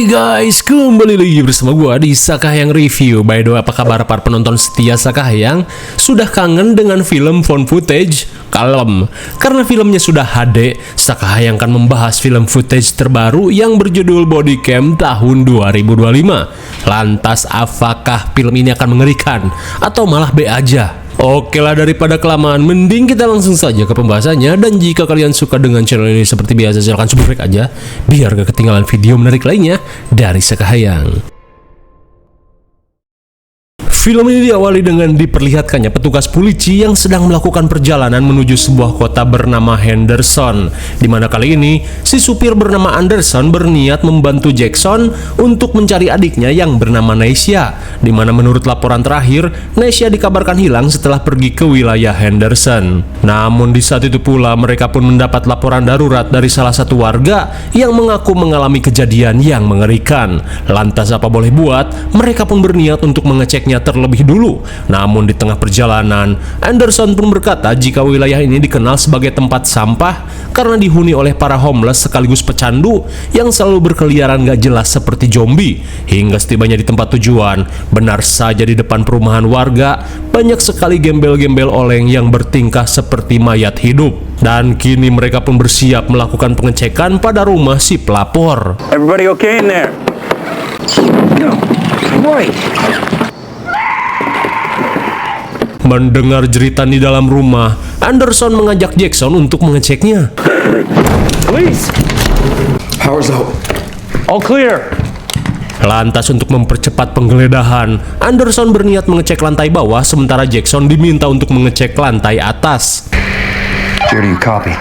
Guys, kembali lagi bersama gua di Sakahayang Review. By the way, apa kabar para penonton setia Sakahayang? Sudah kangen dengan film found footage? Kalem, karena filmnya sudah HD, Sakahayang akan membahas film footage terbaru yang berjudul Bodycam tahun 2025. Lantas, apakah film ini akan mengerikan? Atau malah B aja? Oke lah, daripada kelamaan, mending kita langsung saja ke pembahasannya. Dan jika kalian suka dengan channel ini seperti biasa, silahkan subscribe aja biar gak ketinggalan video menarik lainnya dari Sakahayang. Film ini diawali dengan diperlihatkannya petugas polisi yang sedang melakukan perjalanan menuju sebuah kota bernama Henderson, di mana kali ini si supir bernama Anderson berniat membantu Jackson untuk mencari adiknya yang bernama Neisha, di mana menurut laporan terakhir Neisha dikabarkan hilang setelah pergi ke wilayah Henderson. Namun di saat itu pula mereka pun mendapat laporan darurat dari salah satu warga yang mengaku mengalami kejadian yang mengerikan. Lantas apa boleh buat, mereka pun berniat untuk mengeceknya terlebih dulu. Namun di tengah perjalanan, Anderson pun berkata jika wilayah ini dikenal sebagai tempat sampah karena dihuni oleh para homeless sekaligus pecandu yang selalu berkeliaran gak jelas seperti zombie. Hingga setibanya di tempat tujuan, benar saja di depan perumahan warga banyak sekali gembel-gembel oleng yang bertingkah seperti mayat hidup. Dan kini mereka pun bersiap melakukan pengecekan pada rumah si pelapor. Everybody okay in there? No. Boy. Mendengar jeritan di dalam rumah, Anderson mengajak Jackson untuk mengeceknya. Police. Power's out. All clear. Lantas untuk mempercepat penggeledahan, Anderson berniat mengecek lantai bawah sementara Jackson diminta untuk mengecek lantai atas. Here, do you copy?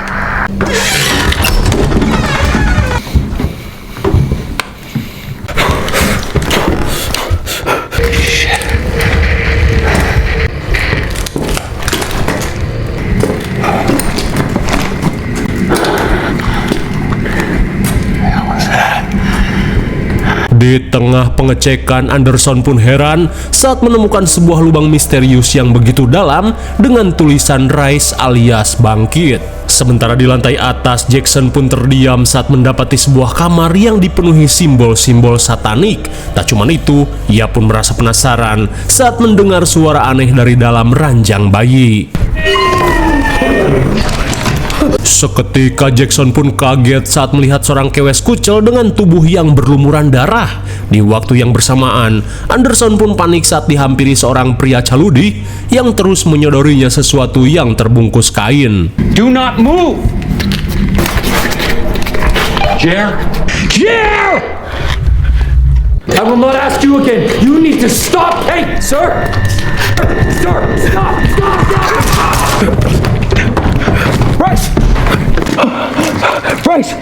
Di tengah pengecekan, Anderson pun heran saat menemukan sebuah lubang misterius yang begitu dalam dengan tulisan Rise alias bangkit. Sementara di lantai atas, Jackson pun terdiam saat mendapati sebuah kamar yang dipenuhi simbol-simbol satanik. Tak cuma itu, ia pun merasa penasaran saat mendengar suara aneh dari dalam ranjang bayi. Seketika Jackson pun kaget saat melihat seorang kewes kucel dengan tubuh yang berlumuran darah. Di waktu yang bersamaan, Anderson pun panik saat dihampiri seorang pria caludi yang terus menyodorinya sesuatu yang terbungkus kain. Do not move. Jer. Jer! I will not ask you again. You need to stop. Hey, sir. Sir, stop. Stop. Stop. Bryce. Bryce.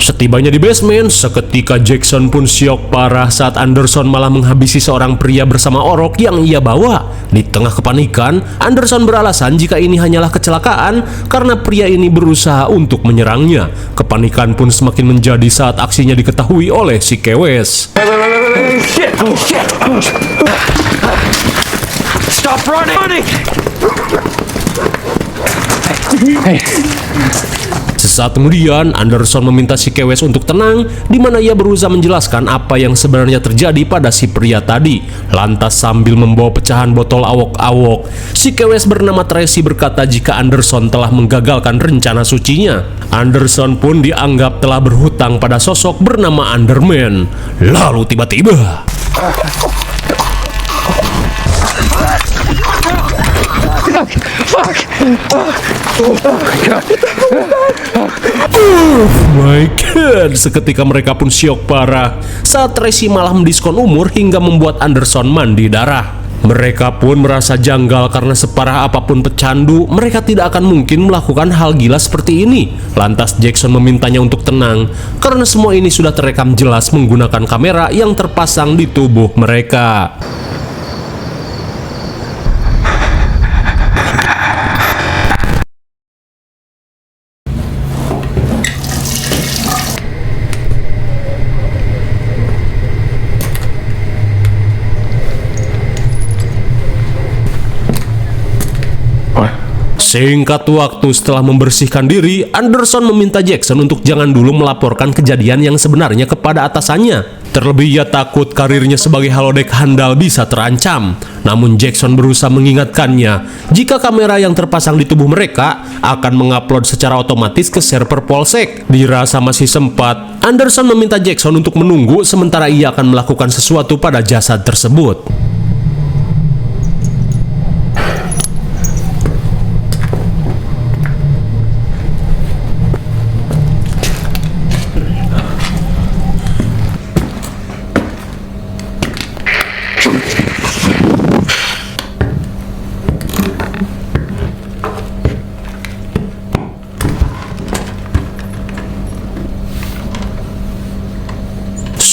Setibanya di basement, seketika Jackson pun syok parah saat Anderson malah menghabisi seorang pria bersama orok yang ia bawa. Di tengah kepanikan, Anderson beralasan jika ini hanyalah kecelakaan karena pria ini berusaha untuk menyerangnya. Kepanikan pun semakin menjadi saat aksinya diketahui oleh si kewes. Shit. Oh, shit. Stop running. Hey. Sesaat kemudian, Anderson meminta si kewes untuk tenang, di mana ia berusaha menjelaskan apa yang sebenarnya terjadi pada si pria tadi. Lantas sambil membawa pecahan botol awok-awok, si kewes bernama Tracy berkata jika Anderson telah menggagalkan rencana sucinya. Anderson pun dianggap telah berhutang pada sosok bernama Underman. Lalu tiba-tiba Fuck. oh my god, seketika mereka pun syok parah saat Tracy malah mendiskon umur hingga membuat Anderson mandi darah. Mereka pun merasa janggal karena separah apapun pecandu, mereka tidak akan mungkin melakukan hal gila seperti ini. Lantas Jackson memintanya untuk tenang karena semua ini sudah terekam jelas menggunakan kamera yang terpasang di tubuh mereka. Singkat waktu setelah membersihkan diri, Anderson meminta Jackson untuk jangan dulu melaporkan kejadian yang sebenarnya kepada atasannya. Terlebih ia takut karirnya sebagai halodeck handal bisa terancam. Namun Jackson berusaha mengingatkannya jika kamera yang terpasang di tubuh mereka akan mengupload secara otomatis ke server Polsek. Dirasa masih sempat, Anderson meminta Jackson untuk menunggu sementara ia akan melakukan sesuatu pada jasad tersebut.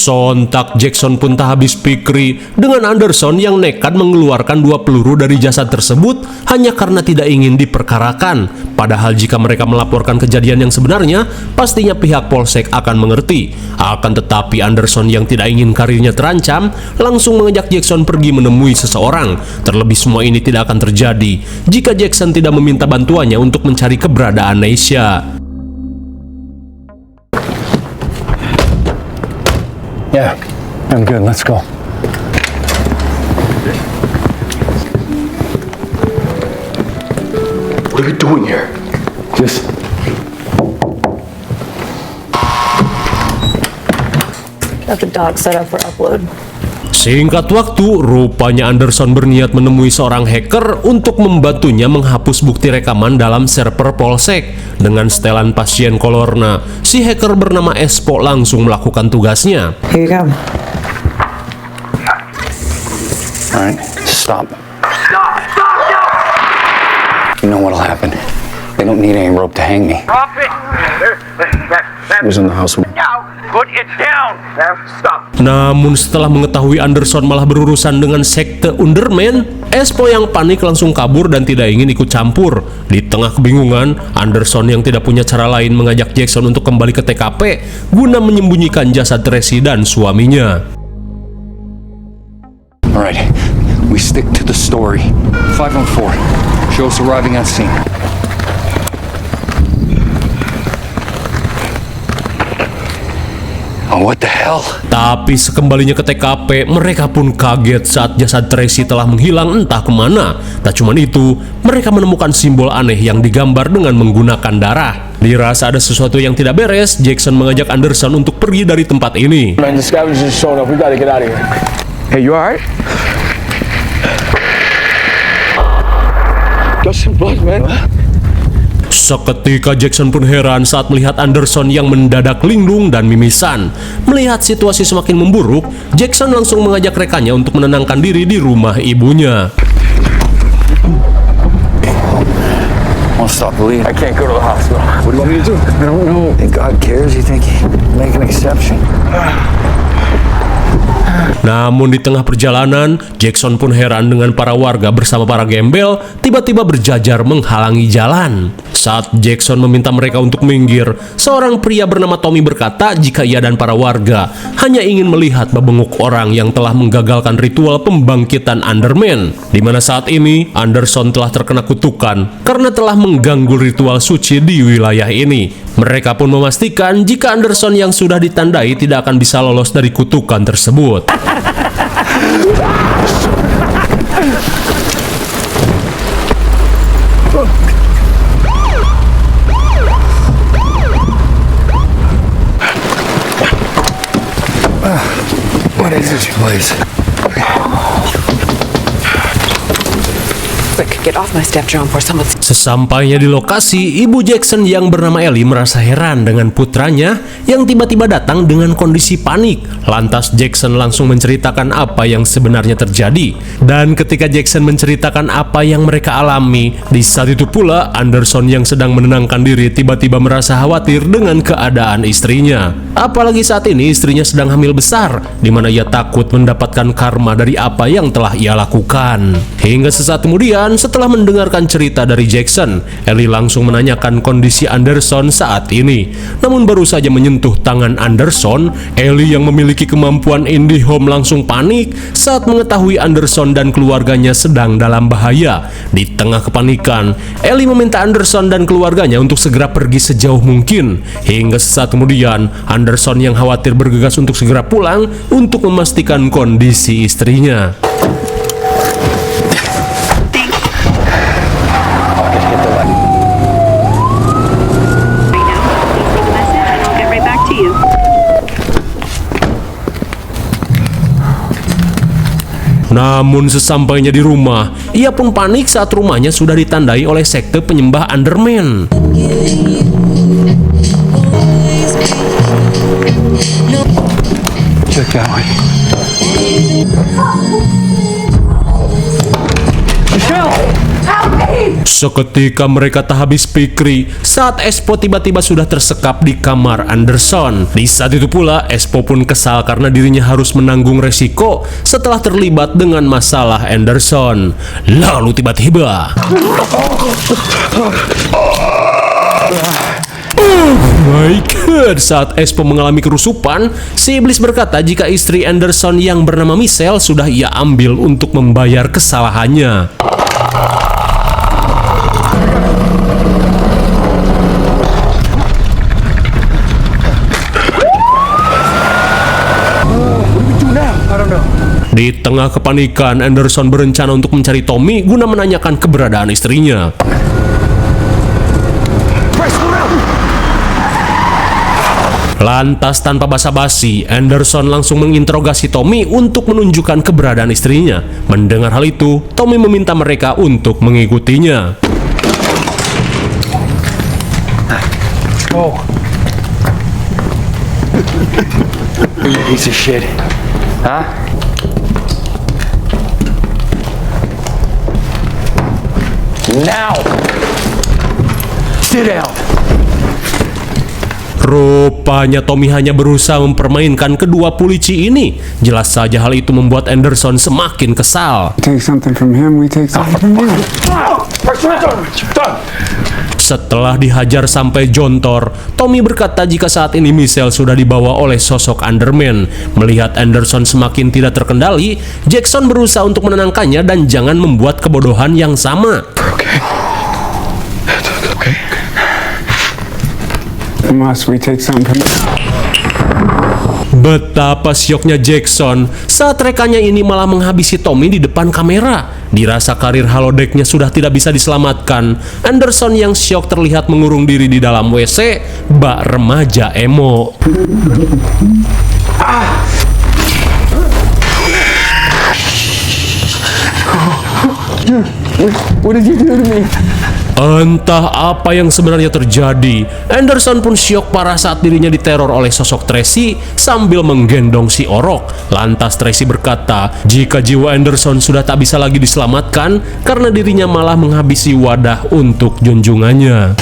Sontak Jackson pun tak habis pikir dengan Anderson yang nekat mengeluarkan 2 peluru dari jasad tersebut hanya karena tidak ingin diperkarakan. Padahal jika mereka melaporkan kejadian yang sebenarnya, pastinya pihak Polsek akan mengerti. Akan tetapi Anderson yang tidak ingin karirnya terancam langsung mengajak Jackson pergi menemui seseorang. Terlebih semua ini tidak akan terjadi jika Jackson tidak meminta bantuannya untuk mencari keberadaan Neisha. Yeah, I'm good. Let's go. What are you doing here? Just Got the dog set up for upload. Singkat waktu, rupanya Anderson berniat menemui seorang hacker untuk membantunya menghapus bukti rekaman dalam server Polsek. Dengan setelan pasien kolorna, si hacker bernama Espo langsung melakukan tugasnya. Here you go. all right. Stop. You know what'll happen? They don't need any rope to hang me. Drop it! Who's in the house? Now, put it down! Now, stop. Namun setelah mengetahui Anderson malah berurusan dengan sekte Underman, Espo yang panik langsung kabur dan tidak ingin ikut campur. Di tengah kebingungan, Anderson yang tidak punya cara lain mengajak Jackson untuk kembali ke TKP guna menyembunyikan jasad Tracy dan suaminya. All right. We stick to the story. 514. Shows arriving on scene. Oh, what the hell? Tapi sekembalinya ke TKP, mereka pun kaget saat jasad Tracy telah menghilang entah kemana. Tak cuma itu, mereka menemukan simbol aneh yang digambar dengan menggunakan darah. Dirasa ada sesuatu yang tidak beres, Jackson mengajak Anderson untuk pergi dari tempat ini. Man, the scavengers just showing up. We gotta get out of here. Hey, you alright? Got some blood, man. Seketika Jackson pun heran saat melihat Anderson yang mendadak linglung dan mimisan. Melihat situasi semakin memburuk, Jackson langsung mengajak rekannya untuk menenangkan diri di rumah ibunya. I'll stop bleeding. I can't go to the hospital. What do you want me to do? I don't know. Think God cares? You think he'd make an exception? Namun di tengah perjalanan, Jackson pun heran dengan para warga bersama para gembel tiba-tiba berjajar menghalangi jalan. Saat Jackson meminta mereka untuk minggir, seorang pria bernama Tommy berkata jika ia dan para warga hanya ingin melihat babenguk orang yang telah menggagalkan ritual pembangkitan Underman, di mana saat ini Anderson telah terkena kutukan karena telah mengganggu ritual suci di wilayah ini. Mereka pun memastikan jika Anderson yang sudah ditandai tidak akan bisa lolos dari kutukan tersebut. What is this place? Quick, get off my step, John, before someone's... Sesampainya di lokasi, ibu Jackson yang bernama Ellie merasa heran dengan putranya yang tiba-tiba datang dengan kondisi panik. Lantas Jackson langsung menceritakan apa yang sebenarnya terjadi. Dan ketika Jackson menceritakan apa yang mereka alami, di saat itu pula Anderson yang sedang menenangkan diri tiba-tiba merasa khawatir dengan keadaan istrinya. Apalagi saat ini istrinya sedang hamil besar, di mana ia takut mendapatkan karma dari apa yang telah ia lakukan. Hingga sesaat kemudian, setelah Setelah mendengarkan cerita dari Jackson, Ellie langsung menanyakan kondisi Anderson saat ini. Namun baru saja menyentuh tangan Anderson, Ellie yang memiliki kemampuan IndiHome langsung panik saat mengetahui Anderson dan keluarganya sedang dalam bahaya. Di tengah kepanikan, Ellie meminta Anderson dan keluarganya untuk segera pergi sejauh mungkin. Hingga sesaat kemudian, Anderson yang khawatir bergegas untuk segera pulang untuk memastikan kondisi istrinya. Namun sesampainya di rumah, ia pun panik saat rumahnya sudah ditandai oleh sekte penyembah Underman. Check that way. Seketika mereka tak habis pikir saat Espo tiba-tiba sudah tersekap di kamar Anderson. Di saat itu pula, Espo pun kesal karena dirinya harus menanggung resiko setelah terlibat dengan masalah Anderson. Lalu tiba-tiba, oh my god, saat Espo mengalami kerusupan, si iblis berkata jika istri Anderson yang bernama Michelle sudah ia ambil untuk membayar kesalahannya. Di tengah kepanikan, Anderson berencana untuk mencari Tommy guna menanyakan keberadaan istrinya. Lantas tanpa basa-basi, Anderson langsung menginterogasi Tommy untuk menunjukkan keberadaan istrinya. Mendengar hal itu, Tommy meminta mereka untuk mengikutinya. Oh. You piece of shit. Huh? Now! Sit down! Rupanya Tommy hanya berusaha mempermainkan kedua polisi ini. Jelas saja hal itu membuat Anderson semakin kesal. Take something from him, we take something from you. Setelah dihajar sampai jontor, Tommy berkata jika saat ini Michelle sudah dibawa oleh sosok Underman. Melihat Anderson semakin tidak terkendali, Jackson berusaha untuk menenangkannya dan jangan membuat kebodohan yang sama. Okay. Must we take something from you? Betapa syoknya Jackson saat rekannya ini malah menghabisi Tommy di depan kamera. Dirasa karir halodecknya sudah tidak bisa diselamatkan, Anderson yang syok terlihat mengurung diri di dalam WC bak remaja emo. What did you do to me? Entah apa yang sebenarnya terjadi, Anderson pun syok parah saat dirinya diteror oleh sosok Tracy sambil menggendong si orok. Lantas Tracy berkata jika jiwa Anderson sudah tak bisa lagi diselamatkan karena dirinya malah menghabisi wadah untuk junjungannya.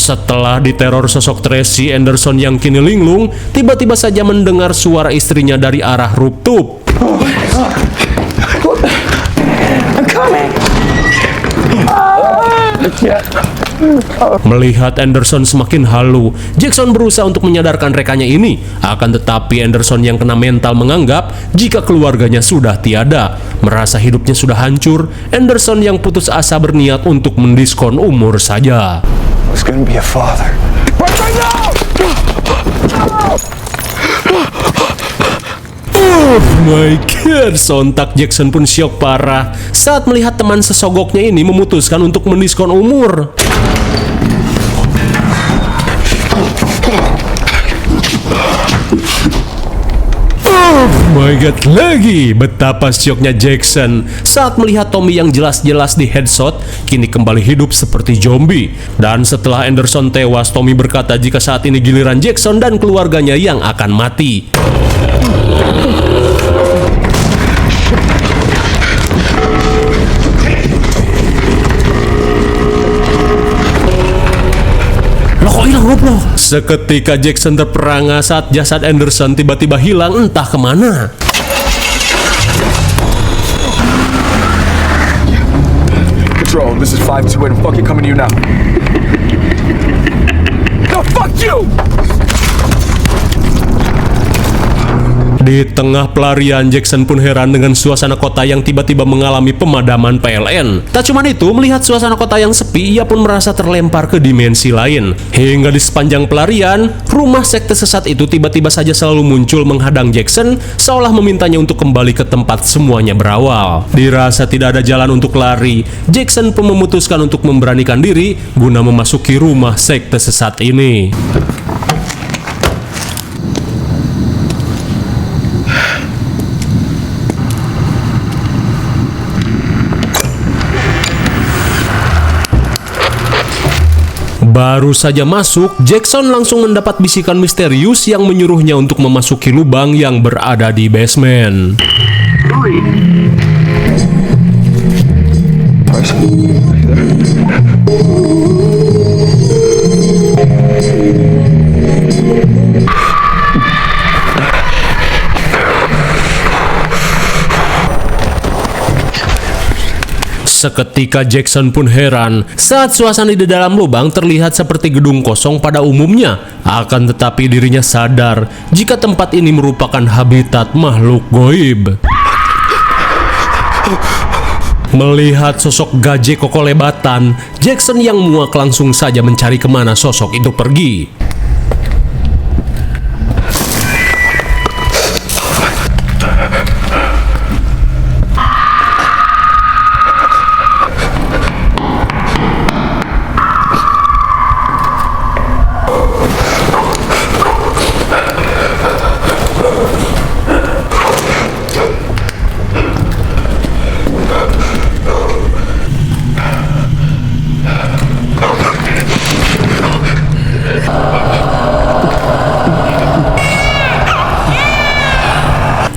Setelah diteror sosok Tracy, Anderson yang kini linglung tiba-tiba saja mendengar suara istrinya dari arah rooftop. Melihat Anderson semakin halu, Jackson berusaha untuk menyadarkan rekannya ini. Akan tetapi Anderson yang kena mental menganggap jika keluarganya sudah tiada. Merasa hidupnya sudah hancur, Anderson yang putus asa berniat untuk mendiskon umur saja. I was gonna be a father. Oh my god, sontak Jackson pun syok parah saat melihat teman sesogoknya ini memutuskan untuk mendiskon umur. Oh my god lagi, betapa syoknya Jackson saat melihat Tommy yang jelas-jelas di headshot kini kembali hidup seperti zombie. Dan setelah Anderson tewas, Tommy berkata jika saat ini giliran Jackson dan keluarganya yang akan mati. Loh kok hilang goblok. Seketika Jackson terperangah saat jasad Anderson tiba-tiba hilang entah kemana. Control, this is 528. I'm fucking coming to you now. No, fuck you! Di tengah pelarian, Jackson pun heran dengan suasana kota yang tiba-tiba mengalami pemadaman PLN. Tak cuma itu, melihat suasana kota yang sepi, ia pun merasa terlempar ke dimensi lain. Hingga di sepanjang pelarian, rumah sekte sesat itu tiba-tiba saja selalu muncul menghadang Jackson, seolah memintanya untuk kembali ke tempat semuanya berawal. Dirasa tidak ada jalan untuk lari, Jackson pun memutuskan untuk memberanikan diri guna memasuki rumah sekte sesat ini. Baru saja masuk, Jackson langsung mendapat bisikan misterius yang menyuruhnya untuk memasuki lubang yang berada di basement. Seketika Jackson pun heran saat suasana di dalam lubang terlihat seperti gedung kosong pada umumnya. Akan tetapi dirinya sadar jika tempat ini merupakan habitat makhluk goib. Melihat sosok gajah kokolebatan, Jackson yang muak langsung saja mencari kemana sosok itu pergi.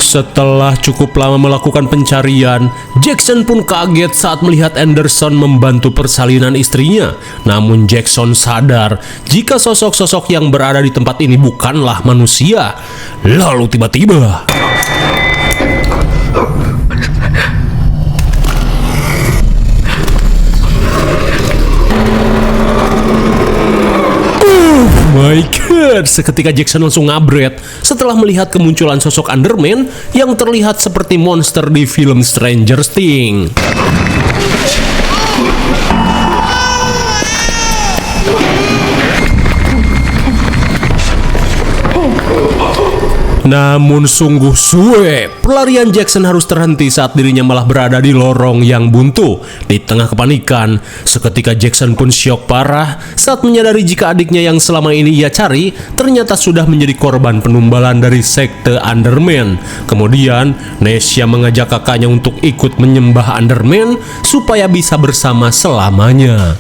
Setelah cukup lama melakukan pencarian, Jackson pun kaget saat melihat Anderson membantu persalinan istrinya. Namun Jackson sadar jika sosok-sosok yang berada di tempat ini bukanlah manusia. Lalu tiba-tiba my god, seketika Jackson langsung ngabret setelah melihat kemunculan sosok Underman yang terlihat seperti monster di film Stranger Things. Namun sungguh suwe, pelarian Jackson harus terhenti saat dirinya malah berada di lorong yang buntu. Di tengah kepanikan, seketika Jackson pun syok parah saat menyadari jika adiknya yang selama ini ia cari ternyata sudah menjadi korban penumbalan dari sekte Underman. Kemudian, Nesha mengajak kakaknya untuk ikut menyembah Underman supaya bisa bersama selamanya.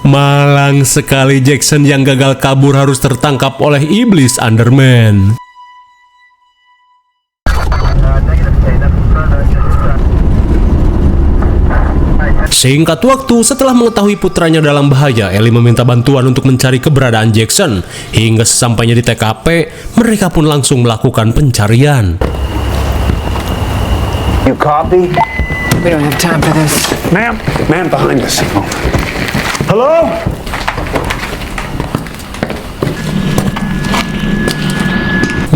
Malang sekali Jackson yang gagal kabur harus tertangkap oleh iblis Underman. Singkat waktu, setelah mengetahui putranya dalam bahaya, Ellie meminta bantuan untuk mencari keberadaan Jackson. Hingga sesampainya di TKP, mereka pun langsung melakukan pencarian. You copy? We don't have time for this. Ma'am? Ma'am, behind us. Hello?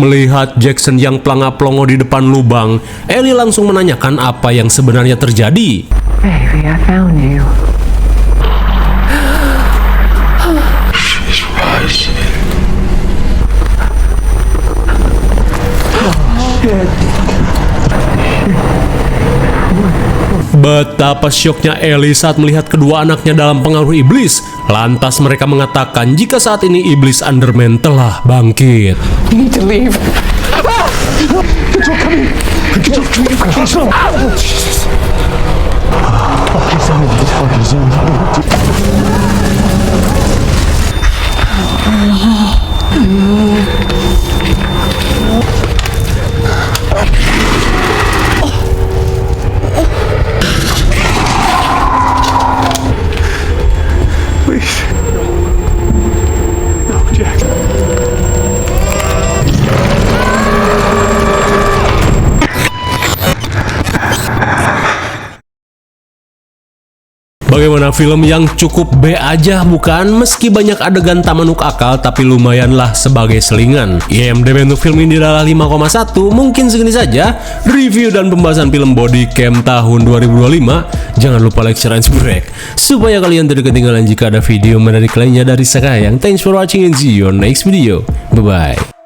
Melihat Jackson yang pelangap-pelongo di depan lubang, Ellie langsung menanyakan apa yang sebenarnya terjadi. Baby, I found you. She's rising. Betapa syoknya Ellie saat melihat kedua anaknya dalam pengaruh iblis. Lantas mereka mengatakan jika saat ini iblis Underman telah bangkit. You need to leave. Bagaimana film yang cukup B aja bukan? Meski banyak adegan tak manuk akal, tapi lumayanlah sebagai selingan. IMDb untuk film ini adalah 5,1. Mungkin segini saja review dan pembahasan film Bodycam tahun 2025. Jangan lupa like, share, and subscribe supaya kalian tidak ketinggalan jika ada video menarik lainnya dari Sekayang. Thanks for watching and see you on next video. Bye-bye.